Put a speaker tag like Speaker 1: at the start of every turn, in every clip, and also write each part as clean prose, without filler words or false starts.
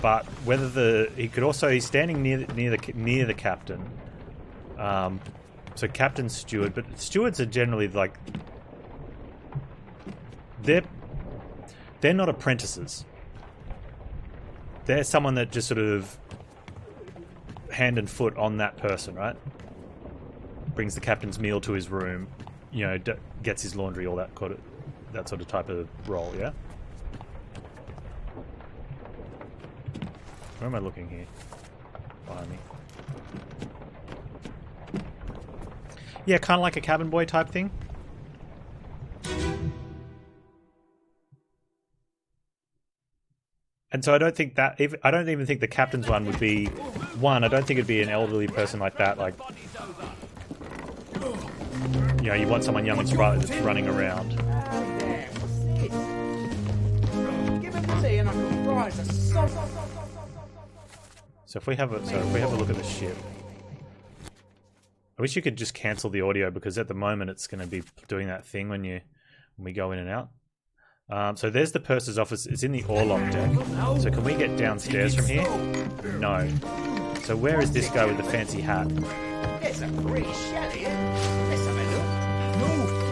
Speaker 1: but whether he could also, he's standing near the captain. So captain's steward, but stewards are generally like, they're not apprentices. They're someone that just sort of hand and foot on that person, right? Brings the captain's meal to his room, you know, gets his laundry, all that sort of type of role, yeah? Where am I looking here? Behind me. Yeah, kind of like a cabin boy type thing. And so I don't think that, I don't even think the captain's one would be one. I don't think it'd be an elderly person like that. Like, you know, you want someone young and sprightly that's running around. So if we have a look at the ship. I wish you could just cancel the audio, because at the moment it's going to be doing that thing when we go in and out. So there's the purser's office. It's in the orlop deck. So can we get downstairs from here? No. So where is this guy with the fancy hat?
Speaker 2: It's a pretty shelly. Let's have a look. No,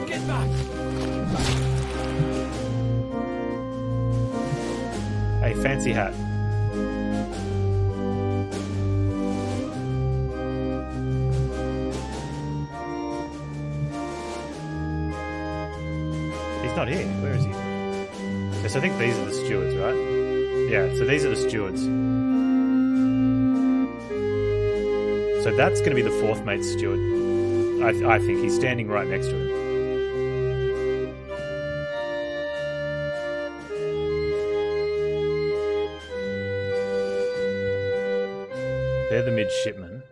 Speaker 2: get back.
Speaker 1: Hey, fancy hat. He's not here. Where is he? Yes, I think these are the stewards, right? Yeah, so these are the stewards. So that's going to be the fourth mate steward. I think he's standing right next to him. They're the midshipmen.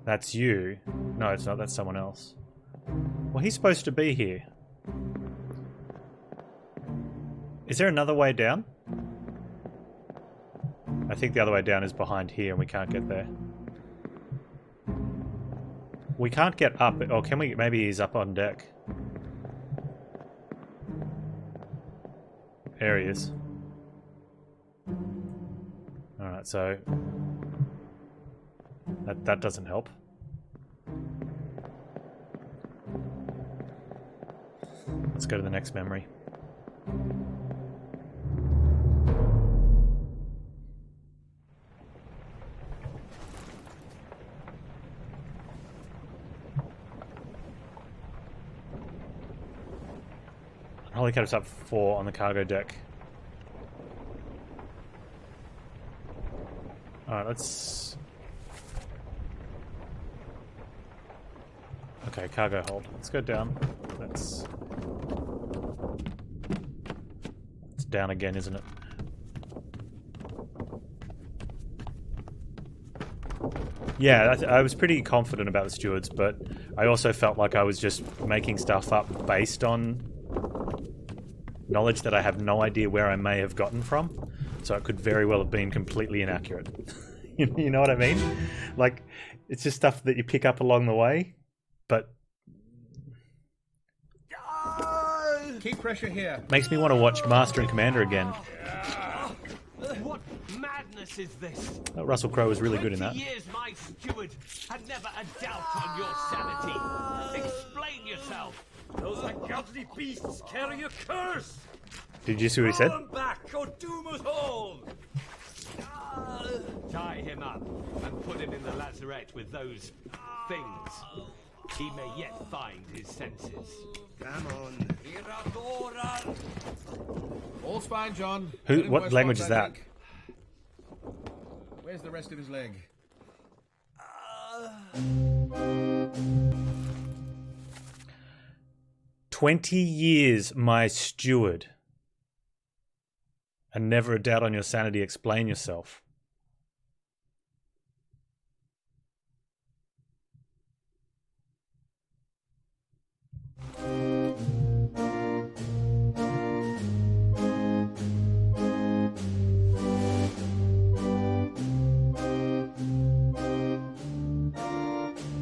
Speaker 1: That's you. No, it's not. That's someone else. Well, he's supposed to be here. Is there another way down? I think the other way down is behind here and we can't get there. We can't get up. Or can we? Maybe he's up on deck. There he is. Alright, so... That doesn't help. Let's go to the next memory. Helicopter's up 4 on the cargo deck. Alright, let's... Okay, cargo hold. Let's go down. It's down again, isn't it? Yeah, I was pretty confident about the stewards, but I also felt like I was just making stuff up based on knowledge that I have no idea where I may have gotten from. So it could very well have been completely inaccurate. You know what I mean? Like, it's just stuff that you pick up along the way, but...
Speaker 3: Keep pressure here.
Speaker 1: Makes me want to watch Master and Commander again.
Speaker 4: What madness is this?
Speaker 1: Oh, Russell Crowe was really good in that.
Speaker 4: 20 years my steward had never a doubt on your sanity. Explain yourself.
Speaker 5: Those ungodly beasts carry a curse.
Speaker 1: Did you see what he said?
Speaker 5: Call them back or doom us all.
Speaker 4: Tie him up and put him in the lazarette with those things. He may yet find his senses.
Speaker 3: Come on. All's fine, John.
Speaker 1: What language is that?
Speaker 3: Where's the rest of his leg?
Speaker 1: 20 years, my steward. And never a doubt on your sanity. Explain yourself.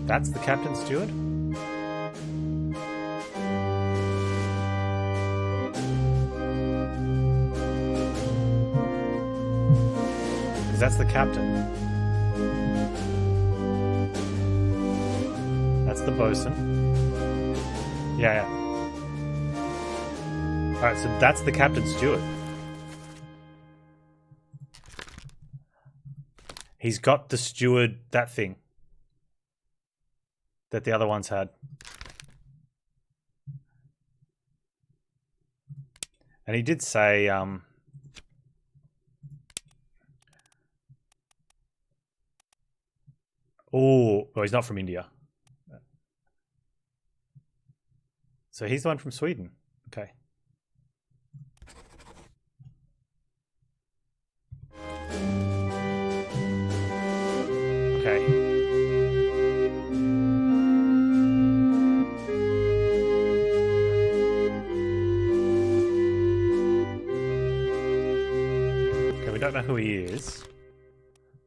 Speaker 1: That's the captain's steward? Because that's the captain. That's the bosun. Yeah. Alright, so that's the captain's steward. He's got the steward, that thing. That the other ones had. And he did say, oh, well, he's not from India. So he's the one from Sweden. Okay. Okay. Okay, we don't know who he is,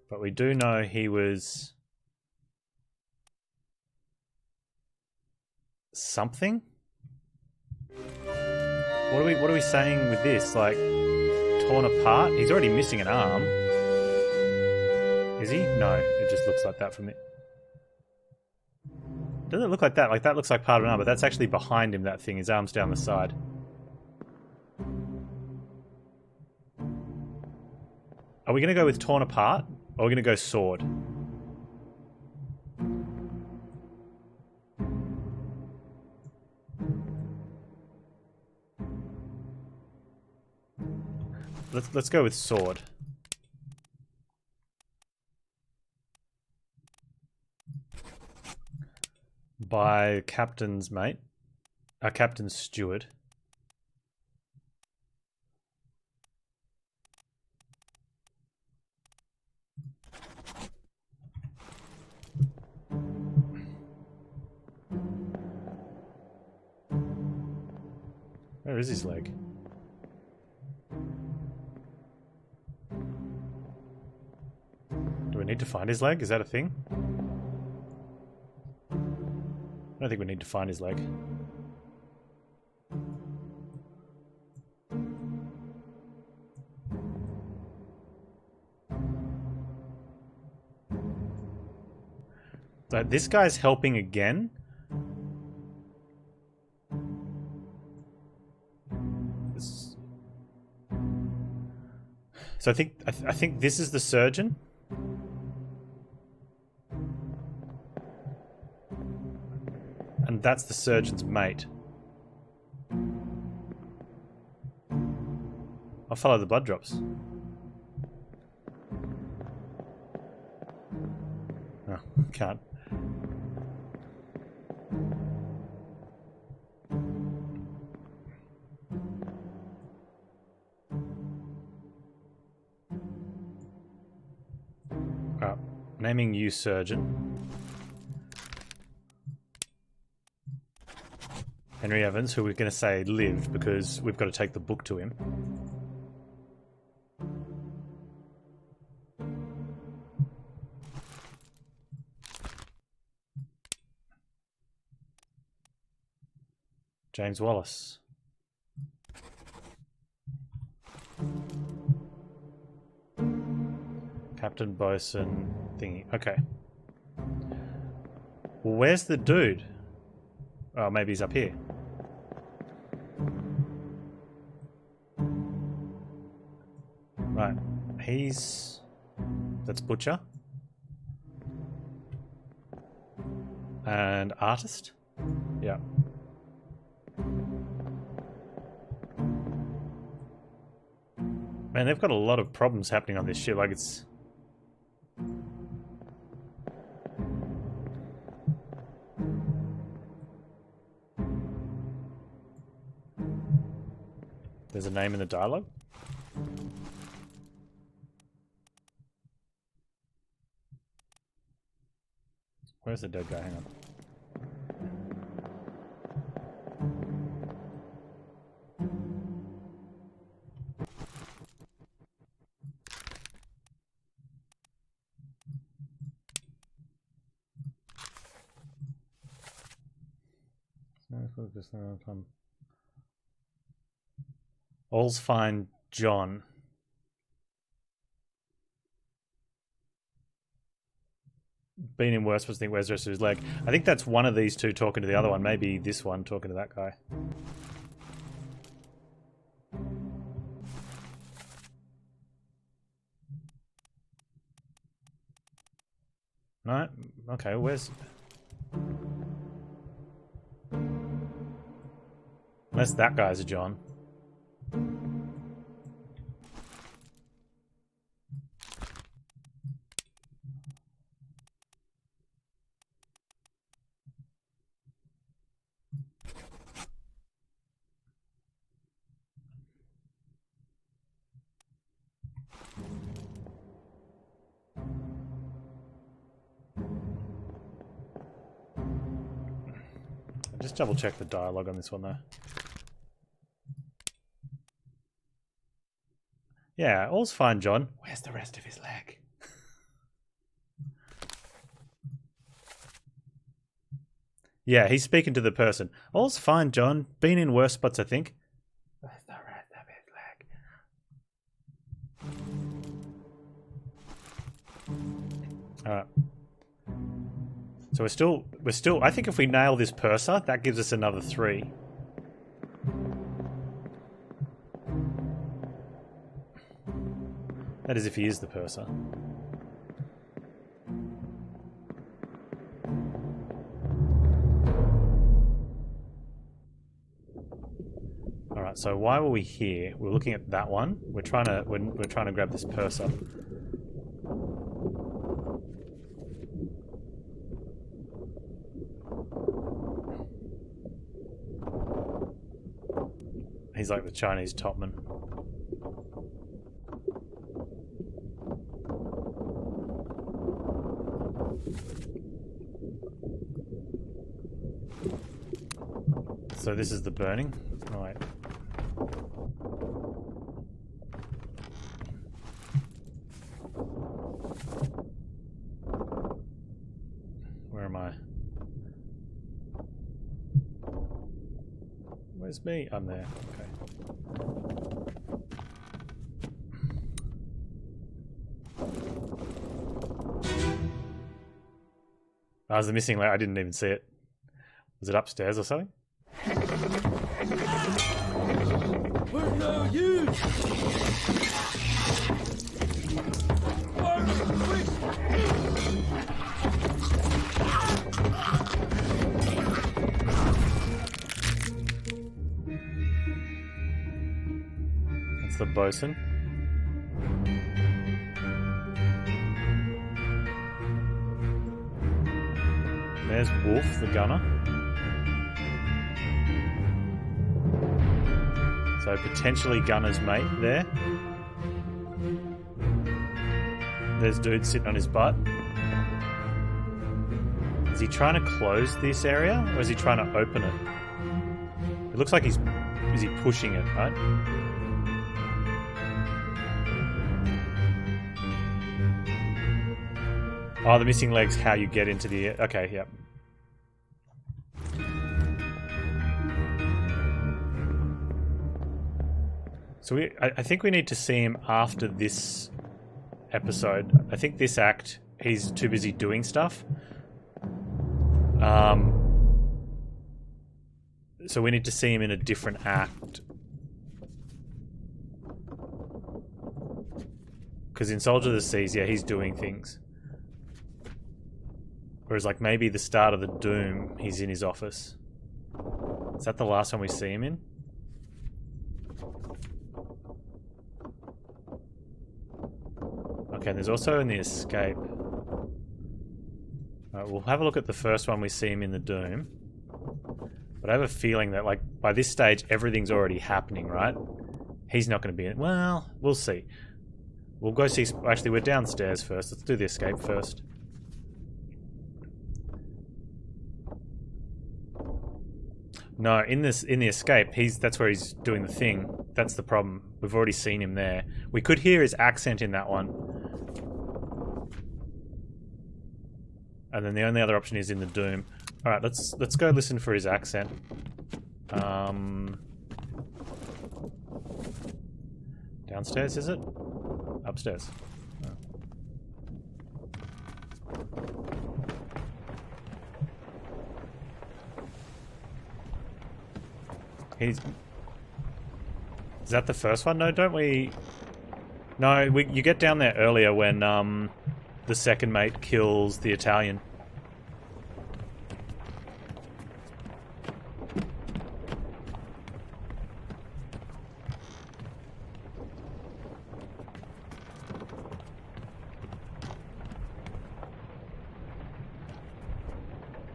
Speaker 1: but we do know he was something. What are we saying with this? Like, torn apart? He's already missing an arm. Is he? No, it just looks like that from it. Doesn't it look like that? Like, that looks like part of an arm, but that's actually behind him, that thing. His arm's down the side. Are we going to go with torn apart? Or are we going to go sword? Let's go with sword. By captain's mate. Our captain's steward. Where is his leg? Do we need to find his leg? Is that a thing? I don't think we need to find his leg. So this guy's helping again. So I think this is the surgeon. And that's the surgeon's mate. I'll follow the blood drops. Oh, can't. Naming you surgeon. Henry Evans, who we're going to say lived because we've got to take the book to him. James Wallace. Captain Bosun thingy. Okay. Well, where's the dude? Oh, maybe he's up here. Right. That's Butcher. And Artist? Yeah. Man, they've got a lot of problems happening on this ship. Like, it's... There's a name in the dialogue? Where's the dead guy? Hang on. All's fine, John. been in worse, but think where's the rest of his leg? I think that's one of these two talking to the other one. Maybe this one talking to that guy. No? Okay, where's... Unless that guy's a John. Just double check the dialogue on this one though. Yeah, all's fine, John. Where's the rest of his leg? Yeah, he's speaking to the person. All's fine, John. Been in worse spots, I think. Where's the rest of his leg? Alright. So we're still, I think if we nail this purser, that gives us another 3. That is if he is the purser. Alright, so why were we here? We're looking at that one. We're trying to grab this purser. He's like the Chinese topman. So this is the burning. Oh, wait. Where am I? Where's me? I'm there. Okay. I was the missing leg. I didn't even see it. Was it upstairs or something?
Speaker 5: We're no use!
Speaker 1: That's the bosun. There's Wolf, the gunner. So potentially Gunner's mate there. There's dude sitting on his butt. Is he trying to close this area or is he trying to open it? It looks like is he pushing it, right? Oh, the missing leg's how you get into the... Okay, yep. So I think we need to see him after this episode. I think this act, he's too busy doing stuff. So we need to see him in a different act. Because in Soldier of the Seas, yeah, he's doing things. Whereas, like, maybe the start of the Doom, he's in his office. Is that the last one we see him in? Okay, there's also in the Escape. Alright, we'll have a look at the first one we see him in the Doom. But I have a feeling that, like, by this stage, everything's already happening, right? He's not going to be in it. Well, we'll see. We'll go see... Actually, we're downstairs first. Let's do the Escape first. No, in the Escape, that's where he's doing the thing. That's the problem. We've already seen him there. We could hear his accent in that one. And then the only other option is in the Doom. All right, let's go listen for his accent. Downstairs, is it? Upstairs. Oh. He's... Is that the first one? No, don't we... No, you get down there earlier when the second mate kills the Italian.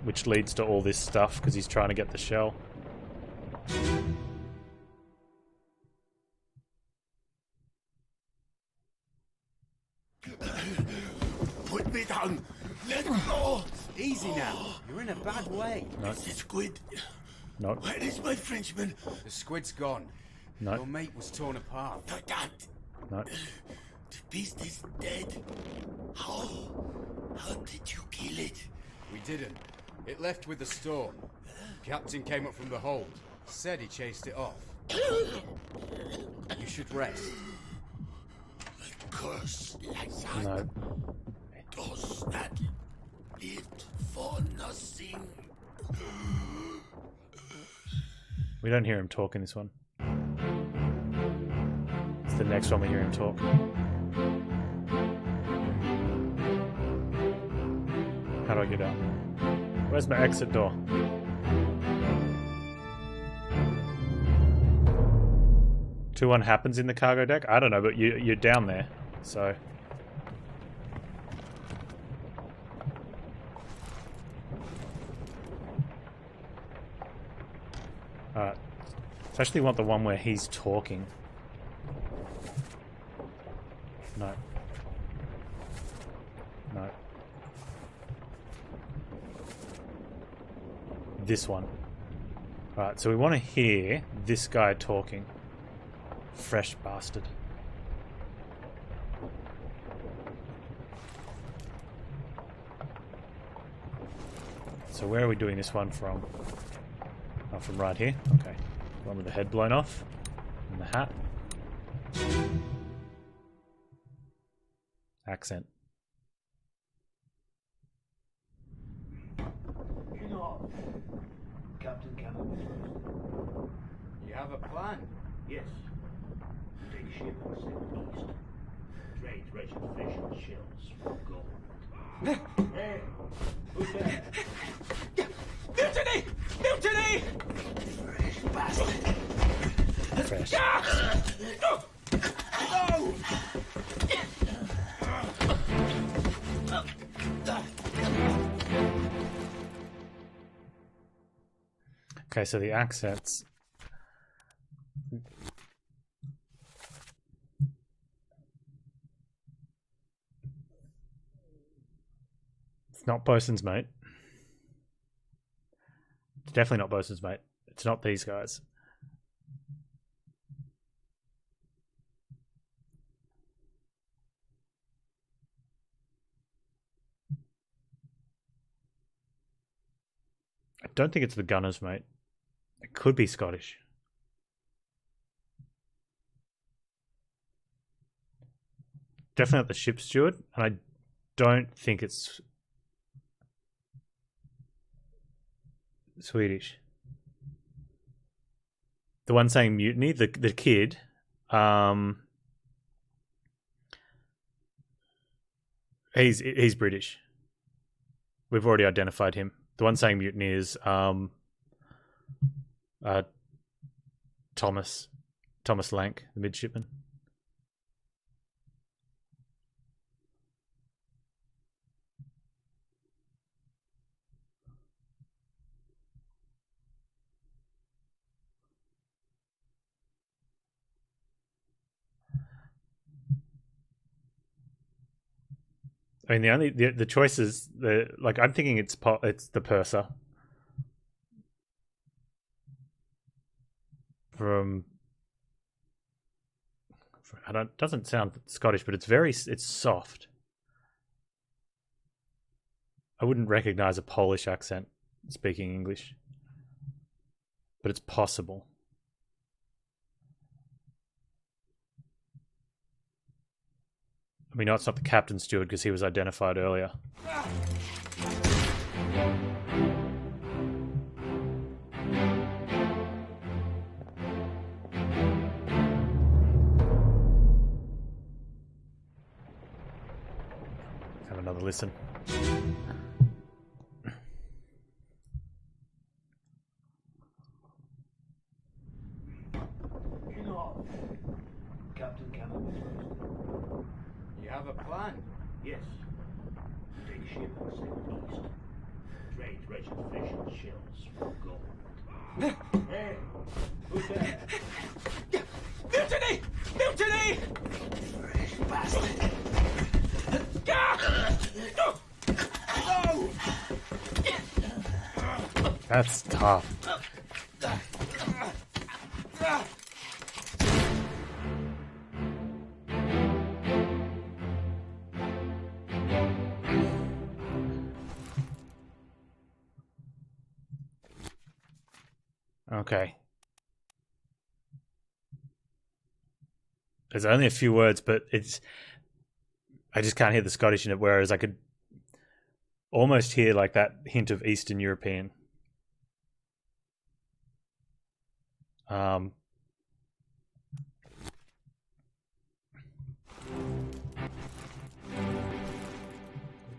Speaker 1: Which leads to all this stuff because he's trying to get the shell.
Speaker 5: Put me down. Let go.
Speaker 2: Easy now. You're in a bad way.
Speaker 1: No.
Speaker 5: It's the squid.
Speaker 1: No.
Speaker 5: Where is my Frenchman?
Speaker 2: The squid's gone.
Speaker 1: No.
Speaker 2: Your mate was torn apart.
Speaker 5: The cat.
Speaker 1: No.
Speaker 5: The beast is dead. How? How did you kill it?
Speaker 2: We didn't. It left with the storm. Captain came up from the hold. Said he chased it off. You should rest.
Speaker 5: A curse like that.
Speaker 1: No.
Speaker 5: Does that live for nothing?
Speaker 1: We don't hear him talk in this one. It's the next one we hear him talk. How do I get out? Where's my exit door? Two one happens in the cargo deck? I don't know, but you're down there, so... Alright. I actually want the one where he's talking. No. No. This one. Alright, so we want to hear this guy talking. Fresh bastard. So where are we doing this one from? Oh, from right here? Okay. One with the head blown off. And the hat. Accent.
Speaker 6: You know, Captain Cannon.
Speaker 2: You have a plan?
Speaker 6: Yes. You take ship and sail east. Trade wretched fish and shells for gold. Hey, who's there?
Speaker 5: Mutiny! Mutiny!
Speaker 6: Fresh bastard.
Speaker 1: Fresh.
Speaker 5: No!
Speaker 1: Okay, so the accents. It's not Bosun's mate. It's definitely not Bosun's mate. It's not these guys. I don't think it's the gunners, mate. It could be Scottish. Definitely not the ship steward, and I don't think it's Swedish. The one saying mutiny, the kid, he's British. We've already identified him. The one saying mutiny is Thomas Lank, the midshipman. I mean, the choices, like I'm thinking it's the purser from doesn't sound Scottish, but it's soft. I wouldn't recognize a Polish accent speaking English, but it's possible. We know it's not the captain steward because he was identified earlier. another listen.
Speaker 6: You know, Captain Campbell.
Speaker 2: You have a plan?
Speaker 6: Yes. Take ship and sail east. Trade wretched fish and shells for gold. Hey, who's there?
Speaker 7: Mutiny! Mutiny! Bastard! No!
Speaker 1: That's tough. Okay. There's only a few words, but I just can't hear the Scottish in it, whereas I could almost hear like that hint of Eastern European.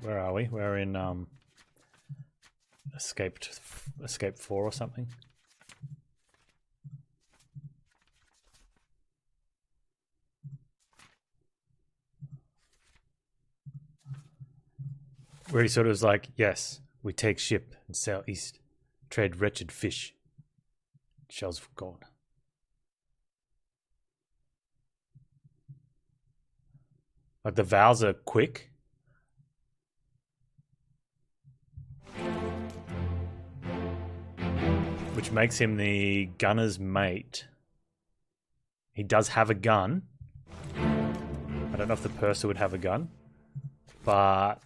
Speaker 1: Where are we? We're in Escape 4 or something. Where he sort of was like, yes, we take ship and sail east, trade wretched fish, shells for gold. Like the vowels are quick. Which makes him the gunner's mate. He does have a gun. I don't know if the purser would have a gun, but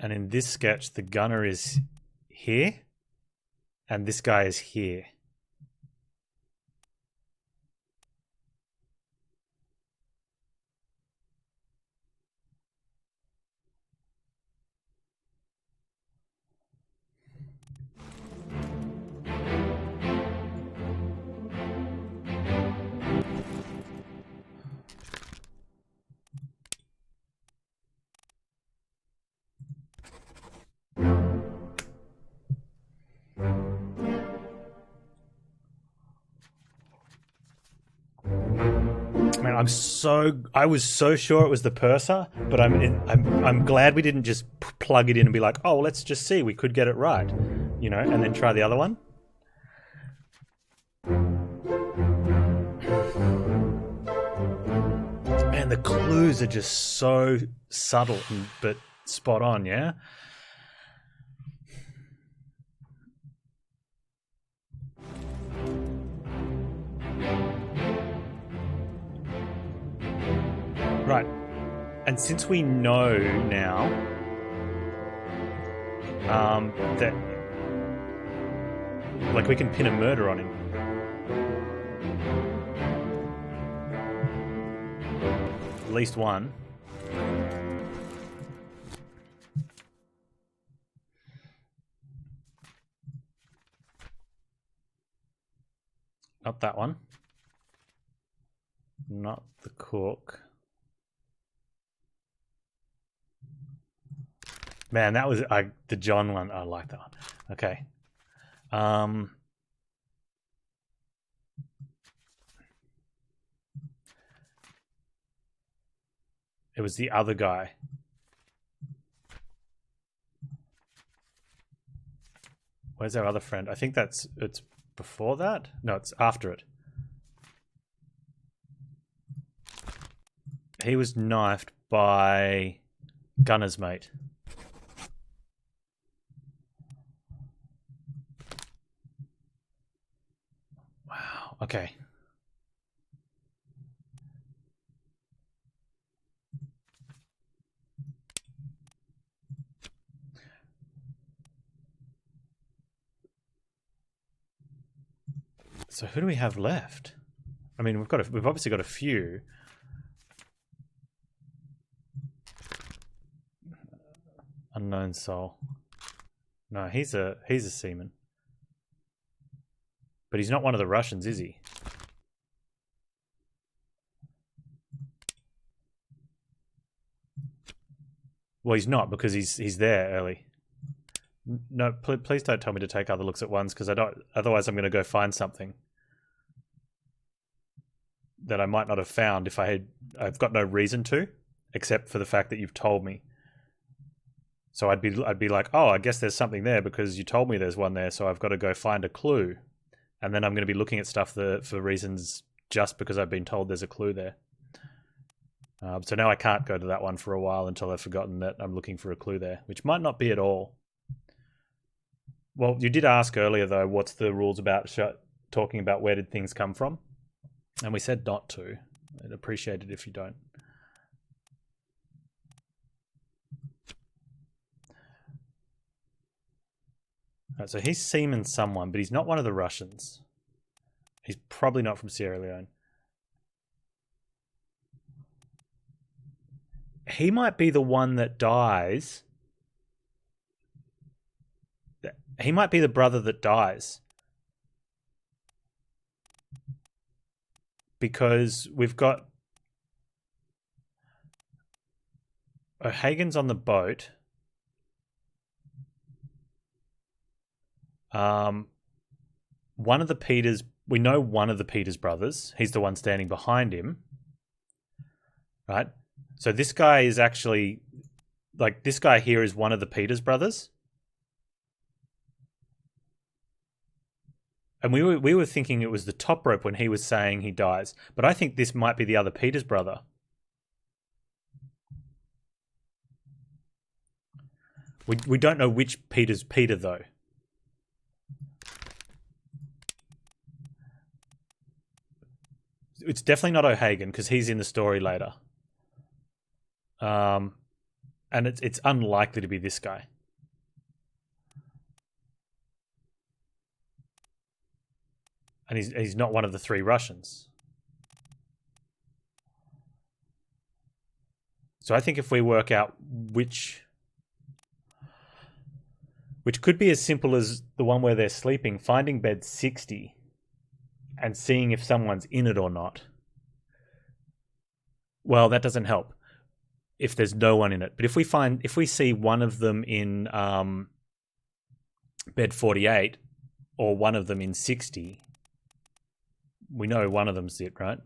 Speaker 1: and in this sketch, the gunner is here, and this guy is here. Man, I was so sure it was the purser, but I'm glad we didn't just plug it in and be like, oh, let's just see, we could get it right, you know, and then try the other one. Man, the clues are just so subtle but spot on, yeah? Right, and since we know now that, like, we can pin a murder on him. At least one. Not that one. Not the cook. Man, that was the John one. I like that one. Okay. It was the other guy. Where's our other friend? I think it's before that? No, it's after it. He was knifed by Gunner's mate. Wow, okay. So who do we have left? I mean, we've obviously got a few. Unknown soul. No, he's a seaman. But he's not one of the Russians, is he? Well, he's not, because he's there early. No, please don't tell me to take other looks at once, because I don't. Otherwise, I'm going to go find something that I might not have found if I've got no reason to, except for the fact that you've told me. So I'd be like, oh, I guess there's something there because you told me there's one there, so I've got to go find a clue, and then I'm going to be looking at stuff for reasons just because I've been told there's a clue there. So now I can't go to that one for a while until I've forgotten that I'm looking for a clue there, which might not be at all. Well, you did ask earlier, though, what's the rules about talking about where did things come from? And we said not to. I'd appreciate it if you don't. Right, so he's Seaman someone, but he's not one of the Russians. He's probably not from Sierra Leone. He might be the one that dies. He might be the brother that dies. Because we've got O'Hagan's on the boat. One of the Peters, we know one of the Peters brothers. He's the one standing behind him. Right? So this guy is actually, like, this guy here is one of the Peters brothers. And we were thinking it was the top rope when he was saying he dies. But I think this might be the other Peters brother. We don't know which Peter's Peter, though. It's definitely not O'Hagan, because he's in the story later. And it's unlikely to be this guy. And he's not one of the three Russians. So I think if we work out which could be as simple as the one where they're sleeping, finding bed 60 and seeing if someone's in it or not. Well, that doesn't help if there's no one in it. But if we see one of them in bed 48 or one of them in 60, we know one of them's it, right?